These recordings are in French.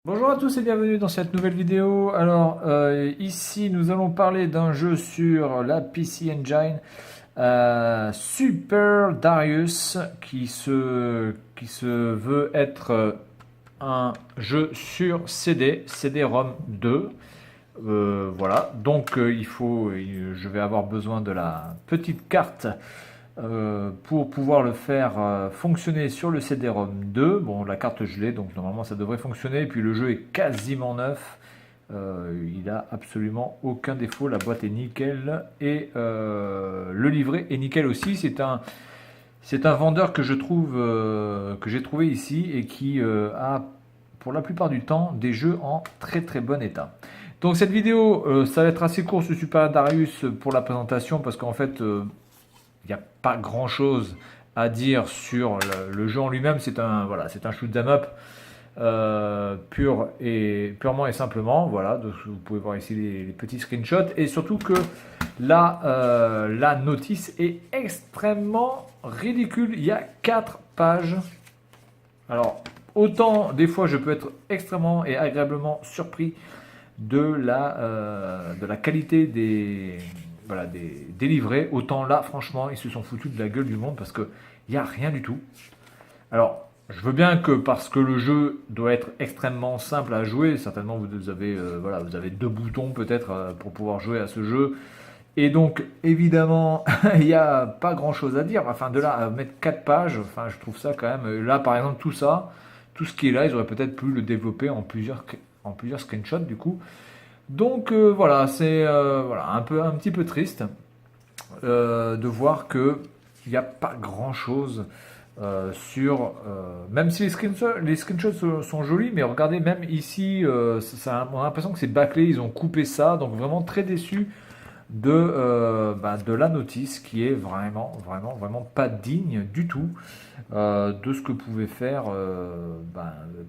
Bonjour à tous et bienvenue dans cette nouvelle vidéo. Alors ici nous allons parler d'un jeu sur la PC Engine, Super Darius, qui se veut être un jeu sur CD-ROM 2. Voilà, donc je vais avoir besoin de la petite carte pour pouvoir le faire fonctionner sur le CD-ROM 2. Bon, la carte je l'ai, donc normalement ça devrait fonctionner. Et puis le jeu est quasiment neuf. Il a absolument aucun défaut. La boîte est nickel et le livret est nickel aussi. C'est un vendeur que que j'ai trouvé ici et qui a pour la plupart du temps des jeux en très très bon état. Donc cette vidéo, ça va être assez court sur Super Darius pour la présentation parce qu'en fait, il n'y a pas grand chose à dire sur le jeu en lui-même. C'est un shoot 'em up purement et simplement. Voilà, donc vous pouvez voir ici les petits screenshots et surtout que la notice est extrêmement ridicule. Il y a 4 pages. Alors, autant des fois je peux être extrêmement et agréablement surpris de la qualité des livrets, autant là, franchement, ils se sont foutus de la gueule du monde parce qu'il n'y a rien du tout. Alors, je veux bien que parce que le jeu doit être extrêmement simple à jouer, certainement vous avez deux boutons peut-être pour pouvoir jouer à ce jeu. Et donc, évidemment, il n'y a pas grand-chose à dire. Enfin, de là à mettre 4 pages, enfin, je trouve ça quand même. Là, par exemple, tout ce qui est là, ils auraient peut-être pu le développer en plusieurs screenshots du coup. Donc voilà, c'est voilà, un petit peu triste de voir que il n'y a pas grand-chose même si les screenshots sont jolis, mais regardez, même ici, on a l'impression que c'est bâclé, ils ont coupé ça, donc vraiment très déçu de la notice qui est vraiment, vraiment, vraiment pas digne du tout de ce que pouvait faire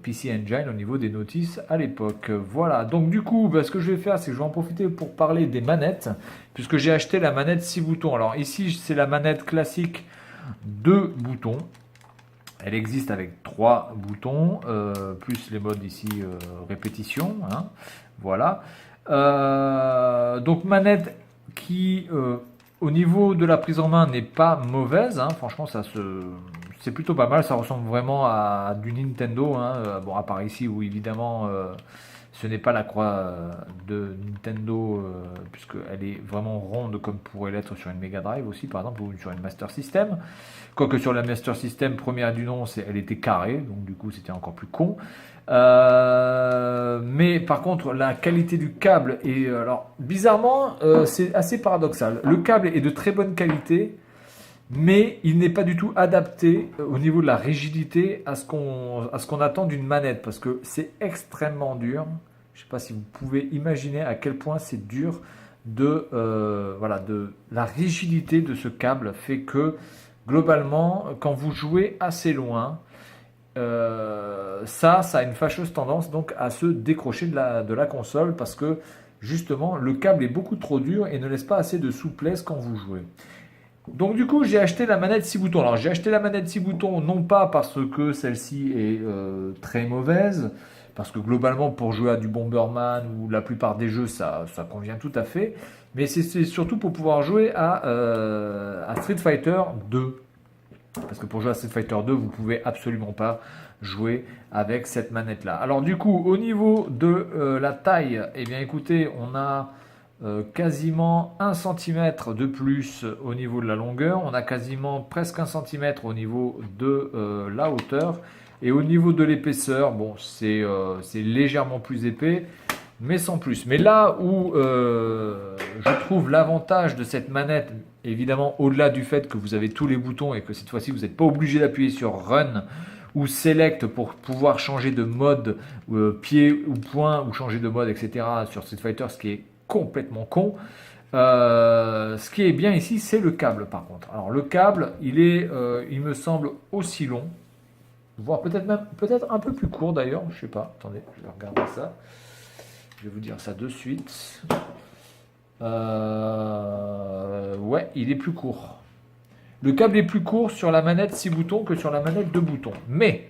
PC Engine au niveau des notices à l'époque. Voilà, donc du coup, ce que je vais faire, c'est que je vais en profiter pour parler des manettes, puisque j'ai acheté la manette 6 boutons. Alors ici, c'est la manette classique 2 boutons. Elle existe avec 3 boutons, plus les modes ici répétition. Hein, voilà. Donc manette qui, au niveau de la prise en main, n'est pas mauvaise. Hein. Franchement, c'est plutôt pas mal. Ça ressemble vraiment à du Nintendo. Hein. Bon, à part ici où évidemment ce n'est pas la croix de Nintendo, puisqu'elle est vraiment ronde comme pourrait l'être sur une Mega Drive aussi, par exemple, ou sur une Master System. Quoique sur la Master System, première du nom, elle était carrée, donc du coup c'était encore plus con. Mais par contre, la qualité du câble est. Alors, bizarrement, c'est assez paradoxal. Le câble est de très bonne qualité, mais il n'est pas du tout adapté au niveau de la rigidité à ce qu'on attend d'une manette, parce que c'est extrêmement dur. Je ne sais pas si vous pouvez imaginer à quel point c'est dur de la rigidité de ce câble fait que globalement, quand vous jouez assez loin, ça a une fâcheuse tendance donc à se décrocher de la console parce que justement le câble est beaucoup trop dur et ne laisse pas assez de souplesse quand vous jouez. Donc du coup j'ai acheté la manette 6 boutons. Alors j'ai acheté la manette 6 boutons non pas parce que celle-ci est très mauvaise, parce que globalement pour jouer à du Bomberman ou la plupart des jeux ça convient tout à fait, mais c'est surtout pour pouvoir jouer à Street Fighter 2. Parce que pour jouer à Street Fighter 2, vous pouvez absolument pas jouer avec cette manette-là. Alors du coup, au niveau de la taille, eh bien écoutez, on a quasiment 1 cm de plus au niveau de la longueur, on a quasiment presque 1 cm au niveau de la hauteur, et au niveau de l'épaisseur, bon, c'est légèrement plus épais, mais sans plus. Mais là où je trouve l'avantage de cette manette, évidemment, au-delà du fait que vous avez tous les boutons et que cette fois-ci, vous n'êtes pas obligé d'appuyer sur Run ou Select pour pouvoir changer de mode, pied ou point, ou changer de mode, etc. sur Street Fighter, ce qui est complètement con. Ce qui est bien ici, c'est le câble par contre. Alors le câble, il me semble aussi long, voire peut-être un peu plus court d'ailleurs, je sais pas. Attendez, je vais regarder ça. Je vais vous dire ça de suite. Ouais, il est plus court. Le câble est plus court sur la manette 6 boutons que sur la manette 2 boutons. Mais,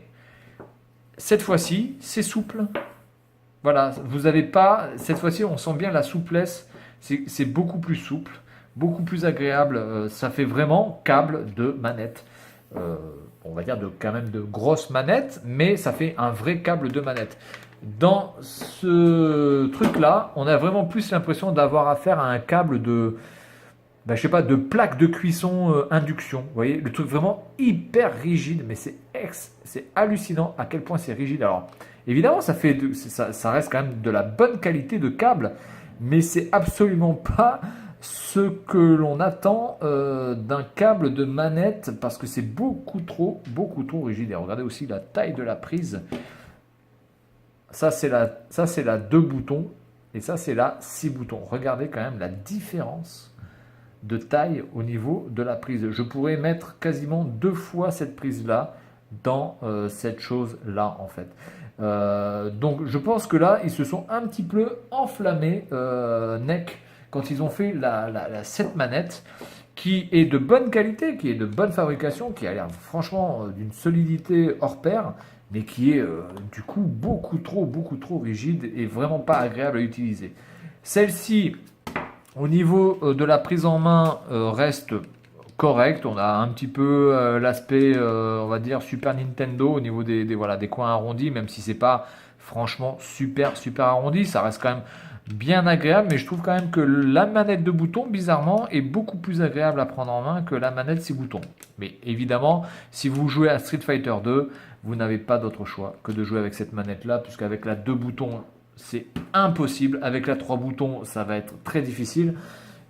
cette fois-ci, c'est souple. Voilà, vous avez pas, cette fois-ci, on sent bien la souplesse. C'est beaucoup plus souple, beaucoup plus agréable. Ça fait vraiment câble de manette. Euh, on va dire quand même de grosses manettes, mais ça fait un vrai câble de manette. Dans ce truc-là, on a vraiment plus l'impression d'avoir affaire à un câble de, ben, je sais pas, de plaque de cuisson induction. Vous voyez, le truc vraiment hyper rigide, mais c'est hallucinant à quel point c'est rigide. Alors, évidemment, ça reste quand même de la bonne qualité de câble, mais c'est absolument pas ce que l'on attend d'un câble de manette parce que c'est beaucoup trop rigide. Et regardez aussi la taille de la prise. Ça, c'est la 2 boutons et ça, c'est la 6 boutons. Regardez quand même la différence de taille au niveau de la prise. Je pourrais mettre quasiment 2 fois cette prise-là dans cette chose-là, en fait. Donc, je pense que là, ils se sont un petit peu enflammés, NEC, quand ils ont fait cette manette, qui est de bonne qualité, qui est de bonne fabrication, qui a l'air franchement d'une solidité hors pair, mais qui est du coup beaucoup trop rigide et vraiment pas agréable à utiliser. Celle-ci, au niveau de la prise en main, reste correcte. On a un petit peu l'aspect, on va dire, Super Nintendo au niveau des coins arrondis, même si c'est pas franchement super arrondi. Ça reste quand même bien agréable, mais je trouve quand même que la manette de bouton, bizarrement, est beaucoup plus agréable à prendre en main que la manette 6 boutons. Mais évidemment, si vous jouez à Street Fighter 2, vous n'avez pas d'autre choix que de jouer avec cette manette-là, puisqu'avec la 2 boutons, c'est impossible. Avec la 3 boutons, ça va être très difficile.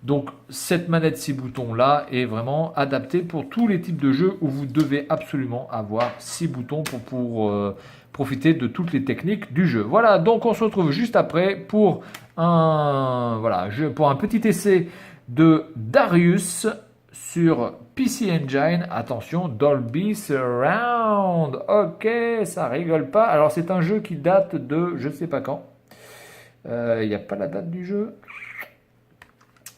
Donc, cette manette 6 boutons-là est vraiment adaptée pour tous les types de jeux où vous devez absolument avoir 6 boutons pour profiter de toutes les techniques du jeu. Voilà, donc on se retrouve juste après pour pour un petit essai de Darius sur PC Engine. Attention, Dolby Surround. Ok, ça rigole pas. Alors, c'est un jeu qui date de je sais pas quand. Il n'y a pas la date du jeu.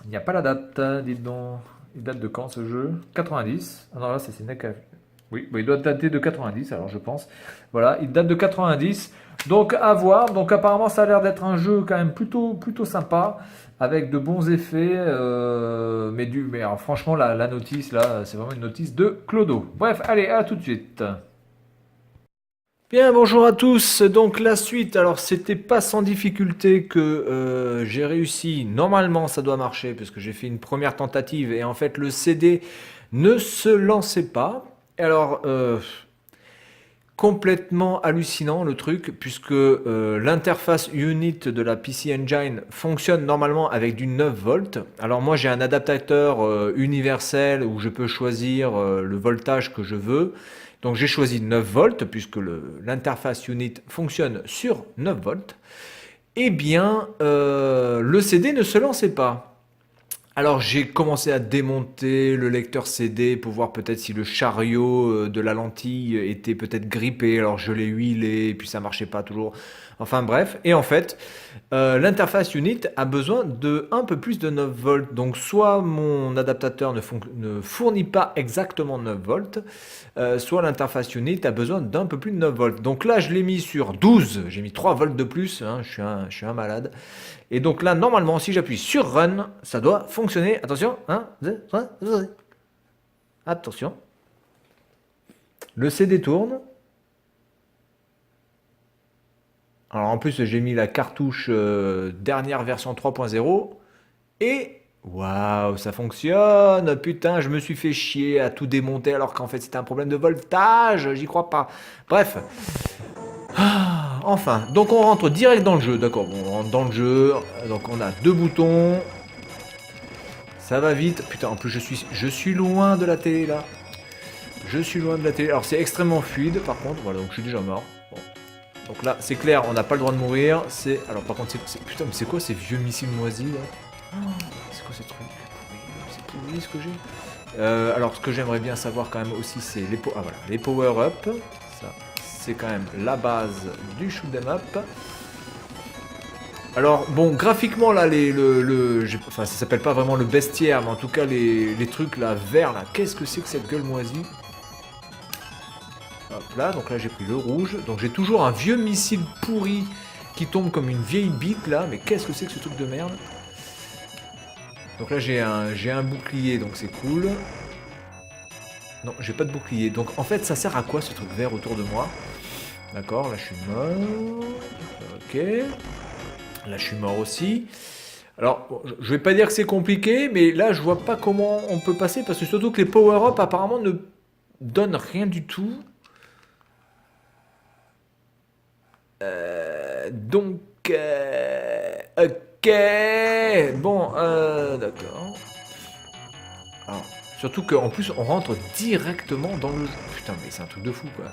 Il n'y a pas la date, dites donc. Il date de quand ce jeu? 90. Ah non, là, c'est NEC. Oui, il doit dater de 90, alors je pense. Voilà, il date de 90. Donc, à voir. Donc, apparemment, ça a l'air d'être un jeu quand même plutôt sympa, avec de bons effets. Mais alors, franchement, la notice, là, c'est vraiment une notice de Clodo. Bref, allez, à tout de suite. Bien, bonjour à tous. Donc la suite, alors c'était pas sans difficulté que j'ai réussi. Normalement, ça doit marcher parce que j'ai fait une première tentative et en fait le CD ne se lançait pas. Alors complètement hallucinant le truc puisque l'interface unit de la PC Engine fonctionne normalement avec du 9 volts. Alors moi j'ai un adaptateur universel où je peux choisir le voltage que je veux. Donc j'ai choisi 9 volts puisque l'interface unit fonctionne sur 9 volts. Eh bien, le CD ne se lançait pas. Alors j'ai commencé à démonter le lecteur CD pour voir peut-être si le chariot de la lentille était peut-être grippé. Alors je l'ai huilé et puis ça marchait pas toujours. Enfin bref, et en fait, l'interface unit a besoin de un peu plus de 9 volts. Donc soit mon adaptateur ne fournit pas exactement 9 volts, soit l'interface unit a besoin d'un peu plus de 9 volts. Donc là, je l'ai mis sur 12. J'ai mis 3 volts de plus. Hein, je suis un malade. Et donc là, normalement, si j'appuie sur Run, ça doit fonctionner. Attention. Hein, attention. Le CD tourne. Alors en plus, j'ai mis la cartouche dernière version 3.0. Et waouh, ça fonctionne. Putain, je me suis fait chier à tout démonter alors qu'en fait c'était un problème de voltage. J'y crois pas. Bref. Enfin, donc on rentre direct dans le jeu, d'accord, bon, on rentre dans le jeu, donc on a 2 boutons, ça va vite, putain, en plus je suis loin de la télé là, je suis loin de la télé, alors c'est extrêmement fluide par contre, voilà, donc je suis déjà mort, bon. Donc là, c'est clair, on n'a pas le droit de mourir, alors par contre, putain, mais c'est quoi ces vieux missiles moisis là? C'est quoi ces trucs? C'est pourri ce que j'ai. Alors ce que j'aimerais bien savoir quand même aussi, c'est les power-up, ça. C'est quand même la base du shoot 'em up. Alors bon, graphiquement là, ça s'appelle pas vraiment le bestiaire, mais en tout cas les trucs là verts là, qu'est-ce que c'est que cette gueule moisie? Hop là, donc là j'ai pris le rouge, donc j'ai toujours un vieux missile pourri qui tombe comme une vieille bite là. Mais qu'est-ce que c'est que ce truc de merde? Donc là j'ai un bouclier, donc c'est cool. Non, j'ai pas de bouclier. Donc en fait ça sert à quoi ce truc vert autour de moi? D'accord, là je suis mort. Ok. Là je suis mort aussi. Alors, bon, je vais pas dire que c'est compliqué, mais là je vois pas comment on peut passer, parce que surtout que les power-up apparemment ne donnent rien du tout. Donc, ok, bon, d'accord. Alors, surtout qu'en plus on rentre directement dans le jeu. Putain, mais c'est un truc de fou quoi.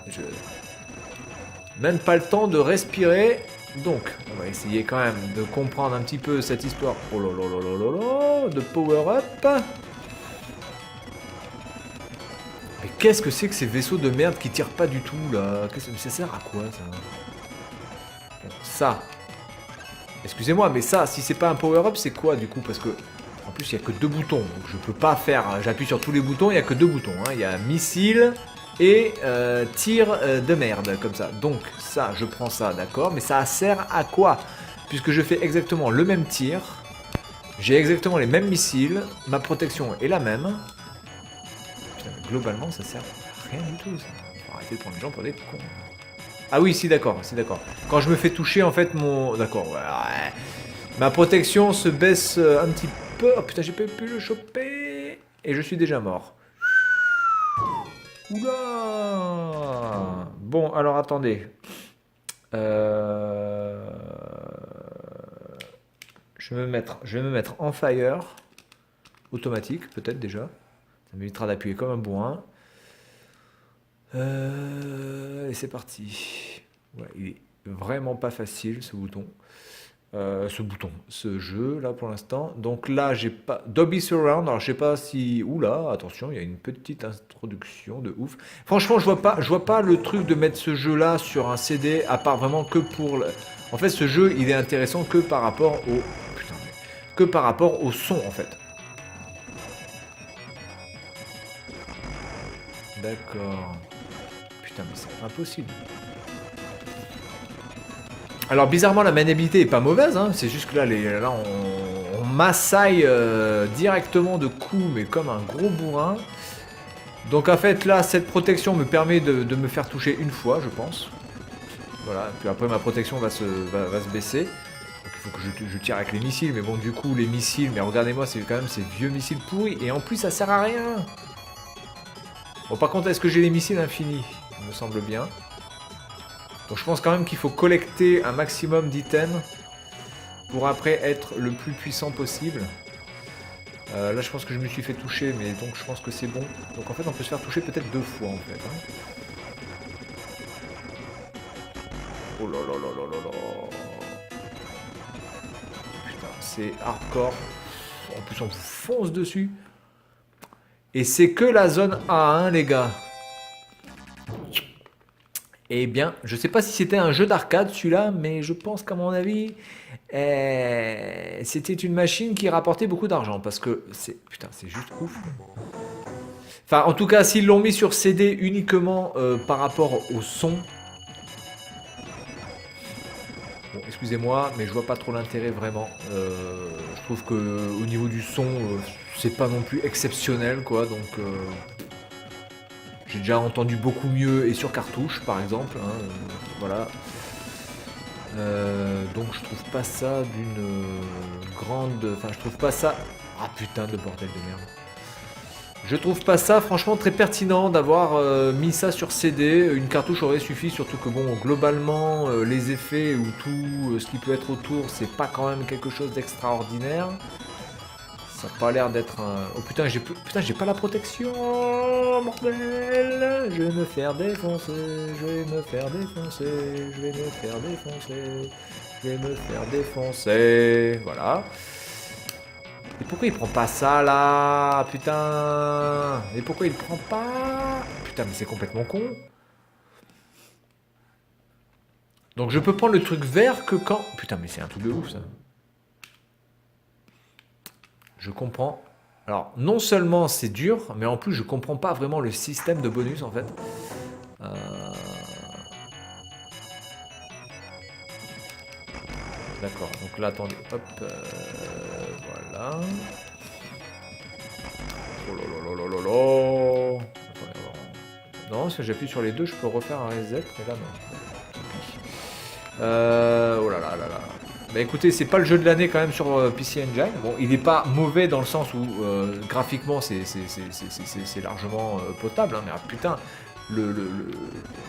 Même pas le temps de respirer. Donc, on va essayer quand même de comprendre un petit peu cette histoire. Oh là là là là là là, de power-up. Mais qu'est-ce que c'est que ces vaisseaux de merde qui tirent pas du tout là? Ça sert à quoi ça? Bon, ça. Excusez-moi, mais ça, si c'est pas un power-up, c'est quoi du coup? Parce que, en plus, il n'y a que 2 boutons. Donc je peux pas faire. J'appuie sur tous les boutons, il n'y a que 2 boutons. Hein. Il y a missile et tir de merde, comme ça. Donc, ça, je prends ça, d'accord. Mais ça sert à quoi? Puisque je fais exactement le même tir. J'ai exactement les mêmes missiles. Ma protection est la même. Putain, mais globalement, ça sert à rien du tout, ça. Faut arrêter de prendre les gens pour des cons. Ah oui, si, d'accord, si, d'accord. Quand je me fais toucher, en fait, mon... D'accord, ouais. Ma protection se baisse un petit peu. Oh putain, j'ai pas pu le choper. Et je suis déjà mort. Oula. Bon, alors attendez. Je vais me mettre en fire. Automatique, peut-être déjà. Ça m'évitera d'appuyer comme un bourrin. Et c'est parti. Ouais, il est vraiment pas facile ce bouton. Ce jeu là pour l'instant. Donc là j'ai pas Dolby Surround. Alors je sais pas si. Oula, attention, il y a une petite introduction de ouf. Franchement, je vois pas le truc de mettre ce jeu là sur un CD à part vraiment que pour. En fait, ce jeu il est intéressant que par rapport au. Putain, que par rapport au son en fait. D'accord. Putain, mais c'est impossible. Alors bizarrement la maniabilité est pas mauvaise, hein. C'est juste que là on massaille directement de coups, mais comme un gros bourrin. Donc en fait là cette protection me permet de me faire toucher une fois je pense. Voilà, puis après ma protection va se baisser. Donc il faut que je tire avec les missiles, mais bon du coup les missiles, mais regardez-moi c'est quand même ces vieux missiles pourris, et en plus ça sert à rien. Bon par contre est-ce que j'ai les missiles infinis? Il me semble bien. Donc je pense quand même qu'il faut collecter un maximum d'items pour après être le plus puissant possible. Là je pense que je me suis fait toucher, mais donc je pense que c'est bon. Donc en fait on peut se faire toucher peut-être 2 fois en fait. Hein. Oh là là là là là là. Putain, c'est hardcore. En plus on vous fonce dessus. Et c'est que la zone A, hein, les gars. Eh bien, je sais pas si c'était un jeu d'arcade celui-là, mais je pense qu'à mon avis, c'était une machine qui rapportait beaucoup d'argent, parce que c'est putain, c'est juste ouf. Enfin, en tout cas, s'ils l'ont mis sur CD uniquement par rapport au son. Bon, excusez-moi, mais je vois pas trop l'intérêt vraiment. Je trouve que au niveau du son, c'est pas non plus exceptionnel, quoi. Donc, j'ai déjà entendu beaucoup mieux et sur cartouche, par exemple. Hein, voilà. Donc je trouve pas ça d'une grande... Enfin, je trouve pas ça... Ah putain de bordel de merde. Je trouve pas ça franchement très pertinent d'avoir mis ça sur CD. Une cartouche aurait suffi, surtout que bon, globalement, les effets ou tout ce qui peut être autour, c'est pas quand même quelque chose d'extraordinaire. Ça n'a pas l'air d'être un... Oh putain, j'ai pas la protection, bordel. Je vais me faire défoncer, je vais me faire défoncer, je vais me faire défoncer, je vais me faire défoncer. Voilà. Et pourquoi il prend pas ça là? Putain. Et pourquoi il prend pas? Putain, mais c'est complètement con. Donc je peux prendre le truc vert que quand... Putain, mais c'est un truc de ouf ça. Je comprends. Alors, non seulement c'est dur, mais en plus, je comprends pas vraiment le système de bonus, en fait. D'accord, donc là, attendez, hop, voilà. Oh là là là là là là. Attendez, non, si j'appuie sur les deux, je peux refaire un reset, mais là, non. Oh là là là là. Bah écoutez, c'est pas le jeu de l'année quand même sur PC Engine. Bon, il n'est pas mauvais dans le sens où graphiquement c'est largement potable, hein, mais putain,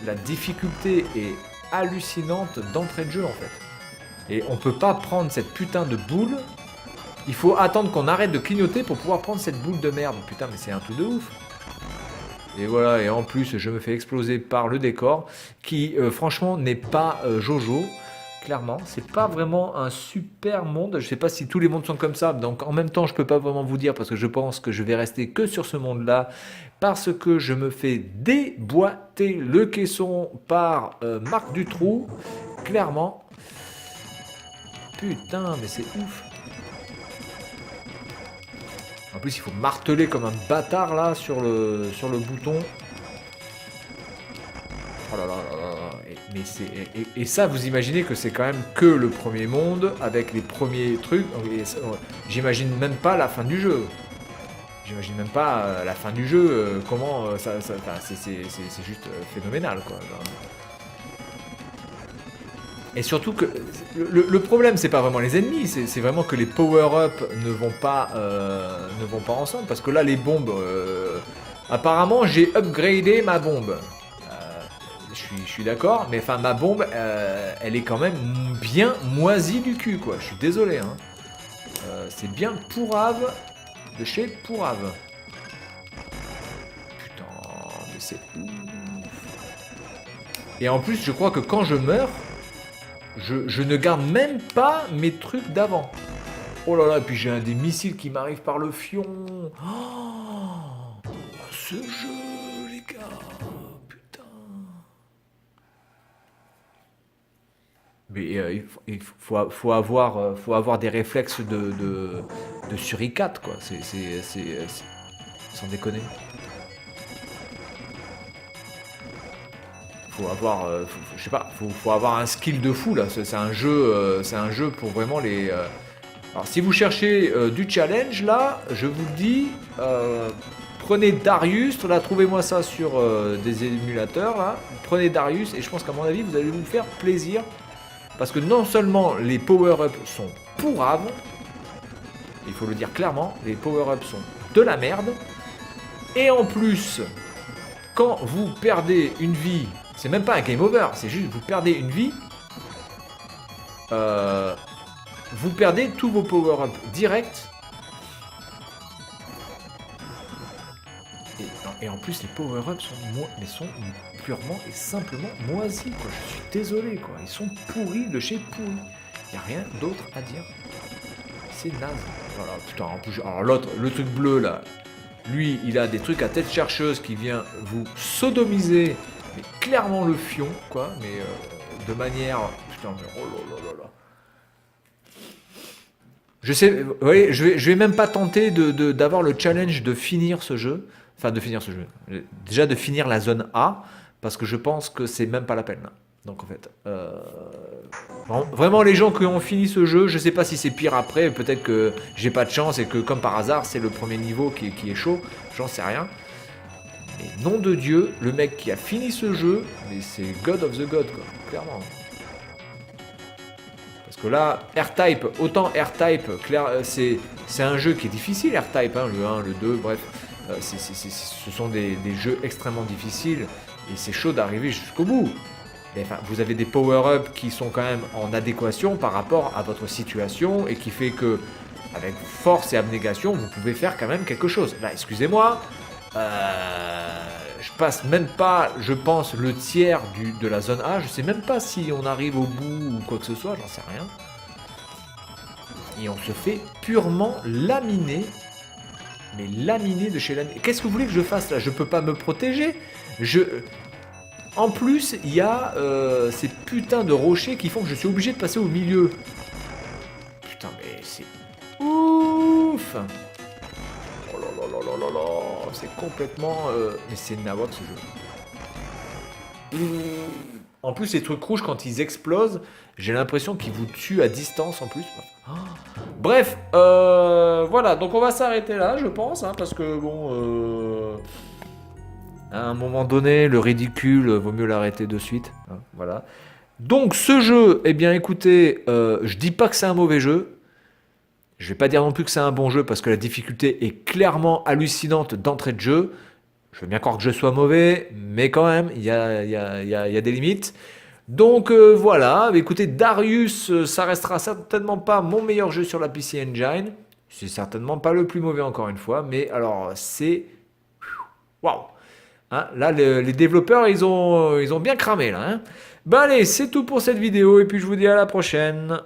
la difficulté est hallucinante d'entrée de jeu en fait. Et on peut pas prendre cette putain de boule. Il faut attendre qu'on arrête de clignoter pour pouvoir prendre cette boule de merde. Putain, mais c'est un truc de ouf. Et voilà, et en plus, je me fais exploser par le décor, qui franchement n'est pas Jojo. Clairement, c'est pas vraiment un super monde. Je sais pas si tous les mondes sont comme ça, donc en même temps, je peux pas vraiment vous dire parce que je pense que je vais rester que sur ce monde-là parce que je me fais déboîter le caisson par Marc Dutroux. Clairement. Putain, mais c'est ouf. En plus, il faut marteler comme un bâtard là sur le bouton. Oh là là là là. Et ça, vous imaginez que c'est quand même que le premier monde avec les premiers trucs. J'imagine même pas la fin du jeu. J'imagine même pas la fin du jeu. Comment c'est juste phénoménal quoi. Et surtout que le problème, c'est pas vraiment les ennemis, c'est vraiment que les power-up ne vont pas ensemble. Parce que là, les bombes, apparemment, j'ai upgradé ma bombe. Je suis d'accord, mais enfin, ma bombe, elle est quand même bien moisie du cul, quoi. Je suis désolé, hein. C'est bien pourrave de chez pourrave. Putain, mais c'est ouf. Et en plus, je crois que quand je meurs, je ne garde même pas mes trucs d'avant. Oh là là, et puis j'ai un des missiles qui m'arrive par le fion. Oh, ce jeu, les gars. Putain. Mais il faut avoir des réflexes de suricate, quoi. C'est sans déconner. Faut avoir, je sais pas, faut avoir un skill de fou là. C'est un jeu pour vraiment les. Alors si vous cherchez du challenge là, je vous le dis, prenez Darius. Là, trouvez-moi ça sur des émulateurs là. Prenez Darius et je pense qu'à mon avis vous allez vous faire plaisir parce que non seulement les power-ups sont pourraves, il faut le dire clairement, les power-ups sont de la merde, et en plus, quand vous perdez une vie. C'est même pas un game over, c'est juste vous perdez une vie. Vous perdez tous vos power-ups directs. Et en plus, les power-ups sont purement et simplement moisis, quoi. Je suis désolé, quoi. Ils sont pourris de chez pourris. Il n'y a rien d'autre à dire. C'est naze. Voilà, putain, en plus, alors l'autre, le truc bleu, là, lui, il a des trucs à tête chercheuse qui vient vous sodomiser. Mais clairement le fion, quoi, mais de manière... Putain, mais oh là là là là. Je sais, vous voyez, je vais même pas tenter d'avoir le challenge de finir ce jeu. Enfin, de finir ce jeu. Déjà de finir la zone A, parce que je pense que c'est même pas la peine. Donc en fait... Vraiment, les gens qui ont fini ce jeu, je sais pas si c'est pire après, peut-être que j'ai pas de chance et que comme par hasard, c'est le premier niveau qui est chaud, j'en sais rien. Et nom de Dieu, le mec qui a fini ce jeu, mais c'est God of the God, quoi, clairement. Parce que là, R-Type, autant R-Type, c'est un jeu qui est difficile, R-Type, hein, le 1, le 2, bref. Ce sont des jeux extrêmement difficiles, et c'est chaud d'arriver jusqu'au bout. Mais, enfin, vous avez des power-ups qui sont quand même en adéquation par rapport à votre situation, et qui fait que, avec force et abnégation, vous pouvez faire quand même quelque chose. Là, excusez-moi, je passe même pas, je pense, le tiers de la zone A. Je sais même pas si on arrive au bout ou quoi que ce soit, j'en sais rien. Et on se fait purement laminer. Mais laminer de chez laminer. Qu'est-ce que vous voulez que je fasse là? Je peux pas me protéger. En plus, il y a ces putains de rochers qui font que je suis obligé de passer au milieu. Putain, mais c'est ouf. Oh là là là là là là, c'est complètement... mais c'est nawak ce jeu. En plus, les trucs rouges, quand ils explosent, j'ai l'impression qu'ils vous tuent à distance en plus. Bref, voilà, donc on va s'arrêter là, je pense, hein, parce que bon, à un moment donné, le ridicule, vaut mieux l'arrêter de suite. Hein, voilà. Donc ce jeu, eh bien écoutez, je dis pas que c'est un mauvais jeu. Je vais pas dire non plus que c'est un bon jeu parce que la difficulté est clairement hallucinante d'entrée de jeu. Je veux bien croire que je sois mauvais, mais quand même, il y a des limites. Donc voilà, écoutez, Darius, ça restera certainement pas mon meilleur jeu sur la PC Engine. C'est certainement pas le plus mauvais encore une fois, mais alors c'est... Waouh! Hein, là, les développeurs, ils ont bien cramé là. Hein. Ben allez, c'est tout pour cette vidéo et puis je vous dis à la prochaine.